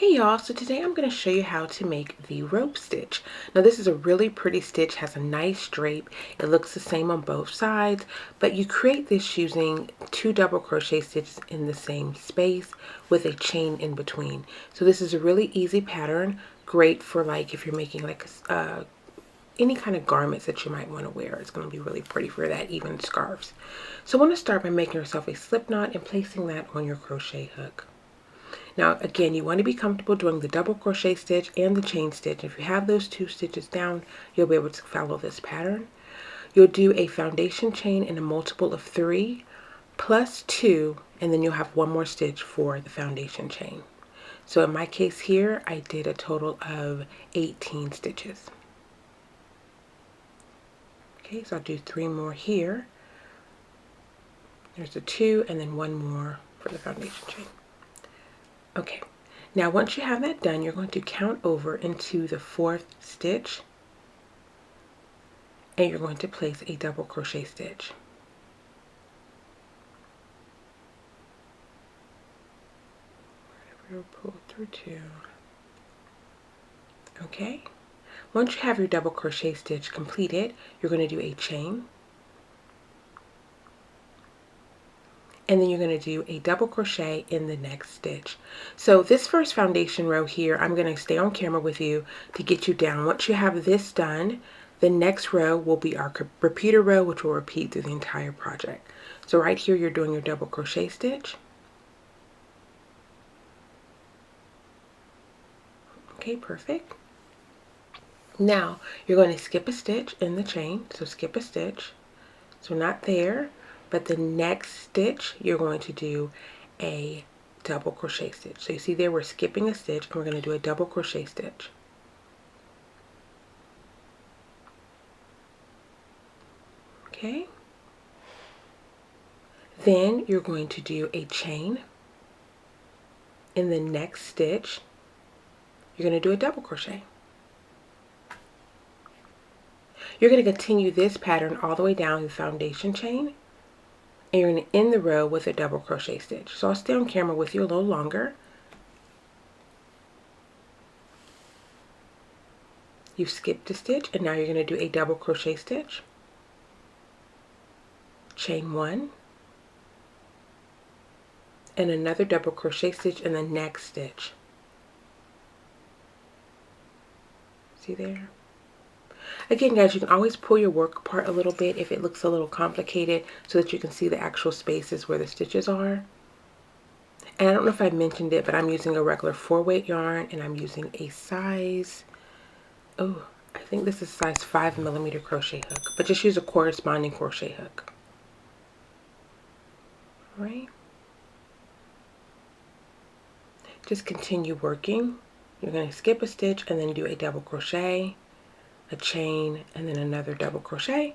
Hey y'all, so today I'm going to show you how to make the rope stitch. Now this is a really pretty stitch, has a nice drape. It looks the same on both sides, but you create this using 2 double crochet stitches in the same space with a chain in between. So this is a really easy pattern, great for like if you're making like any kind of garments that you might want to wear. It's going to be really pretty for that, even scarves. So I want to start by making yourself a slip knot and placing that on your crochet hook. Now again, you want to be comfortable doing the double crochet stitch and the chain stitch. If you have those 2 stitches down, you'll be able to follow this pattern. You'll do a foundation chain in a multiple of 3 plus 2, and then you'll have 1 more stitch for the foundation chain. So in my case here, I did a total of 18 stitches. Okay, so I'll do 3 more here. There's a 2 and then 1 more for the foundation chain. Okay, now once you have that done, you're going to count over into the 4th stitch and you're going to place a double crochet stitch. We'll pull through 2. Okay, once you have your double crochet stitch completed, you're going to do a chain. And then you're going to do a double crochet in the next stitch. So this first foundation row here, I'm going to stay on camera with you to get you down. Once you have this done, the next row will be our repeater row, which will repeat through the entire project. So right here, you're doing your double crochet stitch. Okay, perfect. Now you're going to skip a stitch in the chain. So skip a stitch. So not there. But the next stitch, you're going to do a double crochet stitch. So you see there, we're skipping a stitch and we're going to do a double crochet stitch. Okay. Then you're going to do a chain. In the next stitch, you're going to do a double crochet. You're going to continue this pattern all the way down the foundation chain. And you're going to end the row with a double crochet stitch. So I'll stay on camera with you a little longer. You've skipped a stitch and now you're going to do a double crochet stitch. Chain 1. And another double crochet stitch in the next stitch. See there? Again, guys, you can always pull your work apart a little bit if it looks a little complicated so that you can see the actual spaces where the stitches are. And I don't know if I mentioned it, but I'm using a regular 4-weight yarn and I'm using a size, I think this is size 5mm crochet hook, but just use a corresponding crochet hook. All right. Just continue working. You're going to skip a stitch and then do a double crochet, a chain, and then another double crochet.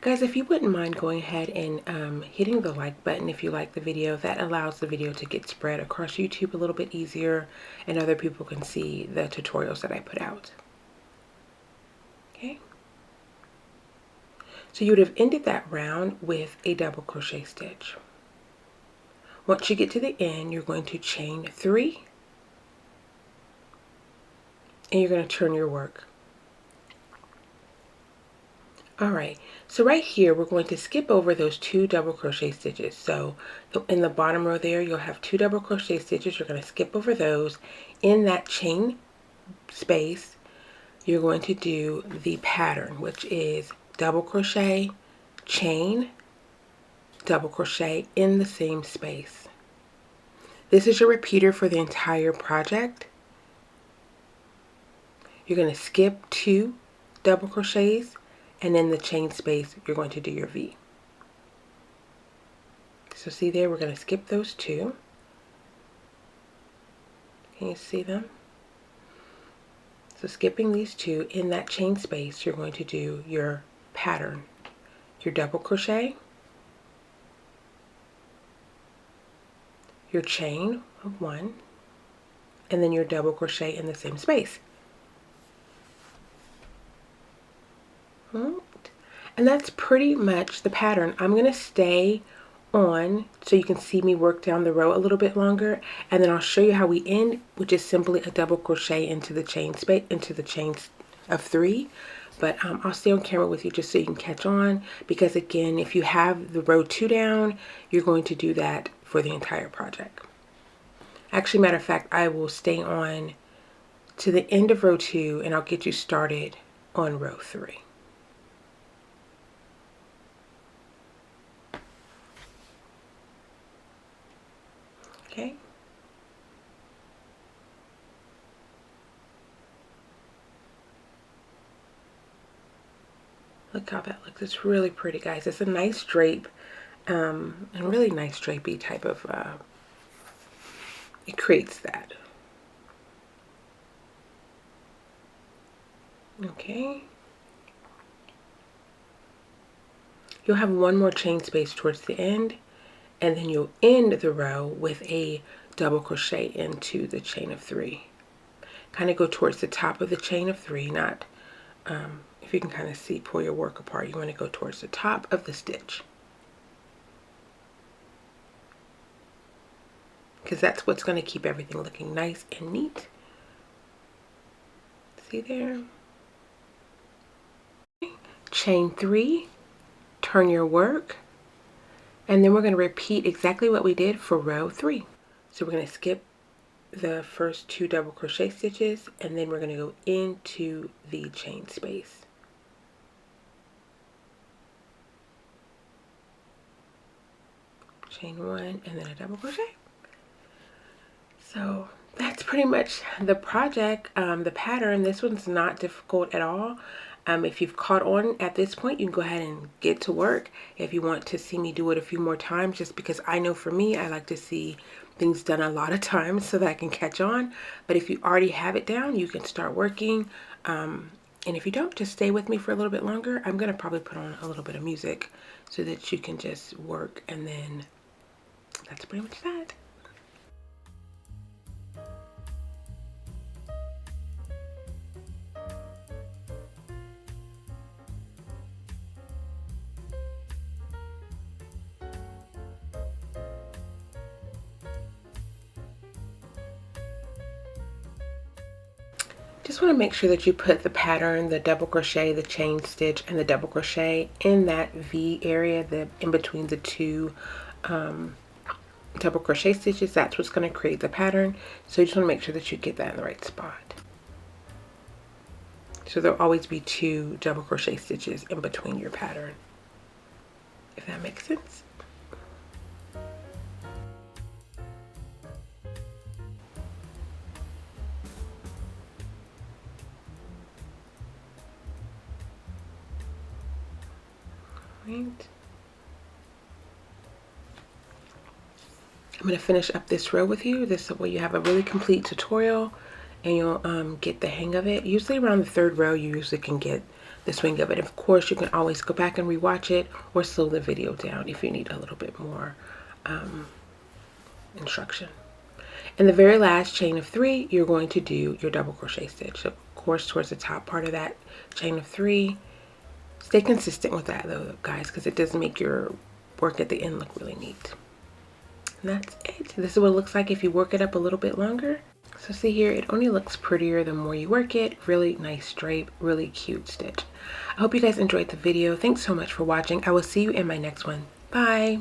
Guys, if you wouldn't mind going ahead and hitting the like button if you like the video, that allows the video to get spread across YouTube a little bit easier and other people can see the tutorials that I put out. Okay. So you would have ended that round with a double crochet stitch. Once you get to the end, you're going to chain 3 and you're going to turn your work. Alright, so right here we're going to skip over those 2 double crochet stitches. So in the bottom row there you'll have 2 double crochet stitches. You're going to skip over those. In that chain space you're going to do the pattern, which is double crochet, chain, double crochet in the same space. This is your repeater for the entire project. You're going to skip 2 double crochets, and in the chain space you're going to do your V. So see there, we're going to skip those 2. Can you see them? So skipping these 2, in that chain space you're going to do your pattern, your double crochet, your chain of 1, and then your double crochet in the same space. And that's pretty much the pattern. I'm going to stay on so you can see me work down the row a little bit longer, and then I'll show you how we end, which is simply a double crochet into the chain space, into the chains of 3. But I'll stay on camera with you just so you can catch on, because again, if you have the row 2 down, you're going to do that for the entire project. Actually, matter of fact, I will stay on to the end of row 2 and I'll get you started on row 3. Okay. Look how that looks. It's really pretty, guys. It's a nice drape, and really nice drapey type of, it creates that. Okay. You'll have one more chain space towards the end, and then you'll end the row with a double crochet into the chain of 3. Kind of go towards the top of the chain of 3, not, if you can kind of see, pull your work apart, you want to go towards the top of the stitch, because that's what's going to keep everything looking nice and neat. See there? Chain 3, turn your work, and then we're going to repeat exactly what we did for row 3. So we're going to skip the first 2 double crochet stitches, and then we're going to go into the chain space. Chain 1 and then a double crochet. So that's pretty much the project, the pattern. This one's not difficult at all. If you've caught on at this point, you can go ahead and get to work. If you want to see me do it a few more times, just because I know for me, I like to see things done a lot of times so that I can catch on. But if you already have it down, you can start working. And if you don't, just stay with me for a little bit longer. I'm going to probably put on a little bit of music so that you can just work, and then that's pretty much that. Just want to make sure that you put the pattern, the double crochet, the chain stitch, and the double crochet in that V area, the in between the 2 double crochet stitches. That's what's going to create the pattern. So you just want to make sure that you get that in the right spot. So there'll always be 2 double crochet stitches in between your pattern, if that makes sense. Right. I'm going to finish up this row with you. This way you have a really complete tutorial, and you'll get the hang of it. Usually around the 3rd row, you usually can get the swing of it. Of course, you can always go back and rewatch it or slow the video down if you need a little bit more instruction. In the very last chain of 3, you're going to do your double crochet stitch. So, of course, towards the top part of that chain of 3. Stay consistent with that though, guys, because it does make your work at the end look really neat. And that's it. This is what it looks like if you work it up a little bit longer. So see here, it only looks prettier the more you work it. Really nice drape, really cute stitch. I hope you guys enjoyed the video. Thanks so much for watching. I will see you in my next one. Bye.